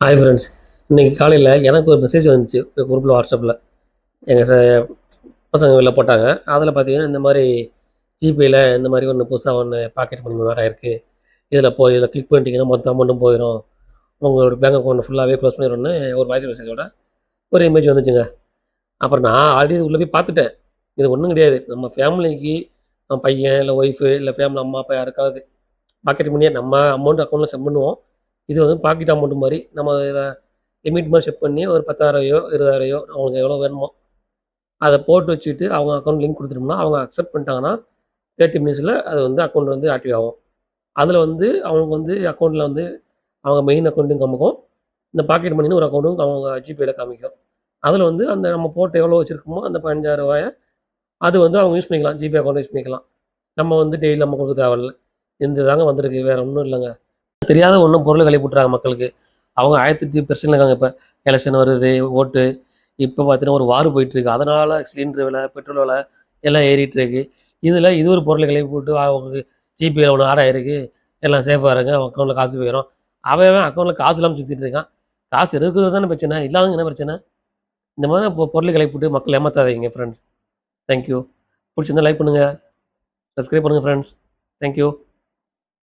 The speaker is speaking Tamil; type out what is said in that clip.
Hi friends. இன்றைக்கி காலையில் எனக்கு ஒரு மெசேஜ் வந்துச்சு குரூப்பில், வாட்ஸ்அப்பில். எங்கள் பசங்க வெளில போட்டாங்க. அதில் பார்த்தீங்கன்னா, இந்த மாதிரி ஜிபேயில் இந்த மாதிரி ஒன்று புதுசாக ஒன்று பாக்கெட் மணி வேறு ஆயிருக்கு. இதில் கிளிக் பண்ணிட்டீங்கன்னா மொத்த அமௌண்ட்டும் போயிடும். உங்களோட பேங்க் அக்கௌண்ட் ஃபுல்லாகவே க்ளோஸ் பண்ணிடும்னு ஒரு வாய்ஸ் மெசேஜோட ஒரு இமேஜ் வந்துச்சுங்க. அப்புறம் நான் ஆல்ரெடி உள்ளே போய் பார்த்துட்டேன். இது ஒன்றும் கிடையாது. நம்ம ஃபேமிலிக்கு நம்ம பையன் இல்லை ஒய்ஃபு இல்லை ஃபேமிலி அம்மா அப்பா யாருக்காவது பாக்கெட் மணியை நம்ம அமௌண்ட் அக்கௌண்ட்டில் சென்ட் பண்ணுவோம். இது வந்து பாக்கெட் அமௌண்ட் மாதிரி நம்ம இதில் லிமிட் மாதிரி செட் பண்ணி ஒரு 10,000 20,000 அவங்களுக்கு எவ்வளோ வேணுமோ அதை போட்டு வச்சுட்டு அவங்க அக்கௌண்ட் லிங்க் கொடுத்துட்டோம்னா அவங்க அக்செப்ட் பண்ணிட்டாங்கன்னா 30 மினிட்ஸில் அது வந்து அக்கௌண்ட் வந்து ஆக்டிவ் ஆகும். அதில் வந்து அவங்களுக்கு வந்து அக்கௌண்ட்டில் வந்து அவங்க மெயின் அக்கௌண்ட்டும் காமிக்கும், இந்த பாக்கெட் மணின்னு ஒரு அக்கௌண்ட்டும் அவங்க ஜிபேயில் காமிக்கும். அதில் வந்து அந்த நம்ம போட்டு எவ்வளோ வச்சுருக்கோமோ அந்த 15,000 அது வந்து அவங்க யூஸ் பண்ணிக்கலாம், ஜிபே அக்கௌண்ட் யூஸ் பண்ணிக்கலாம். நம்ம வந்து டெய்லி நம்ம கொடுக்க தேவையில்ல. இந்த தாங்க வந்திருக்கு, வேறு ஒன்றும் இல்லைங்க. தெரியாத ஒன்றும் பொருளை விலைப்பட்டுறாங்க மக்களுக்கு. அவங்க 1008 பிரச்சனை இருக்காங்க. இப்போ எலெக்ஷன் வருது, ஓட்டு. இப்போ பார்த்தீங்கன்னா ஒரு வார் போயிட்டுருக்கு. அதனால் சிலிண்டர் விலை, பெட்ரோல் விலை எல்லாம் ஏறிட்டு இருக்கு. இதில் இது ஒரு பொருளை விலை போட்டு அவங்க ஜிபேயில் ஒன்று ஆட் ஆயிருக்கு, எல்லாம் சேஃபாக இருங்க, அவன் அக்கௌண்ட்டில் காசு போயிடும். அவன் அக்கௌண்ட்டில் காசு இல்லாமல் சுற்றிட்டு இருக்கான். காசு இருக்கிறது தானே பிரச்சனை, இல்லாதவங்க என்ன பிரச்சனை? இந்த மாதிரி பொருளை விலை போட்டு மக்கள் ஏமாற்றாதீங்க ஃப்ரெண்ட்ஸ். தேங்க்யூ. பிடிச்சிருந்தா லைக் பண்ணுங்கள், சப்ஸ்கிரைப் பண்ணுங்கள் ஃப்ரெண்ட்ஸ். தேங்க்யூ.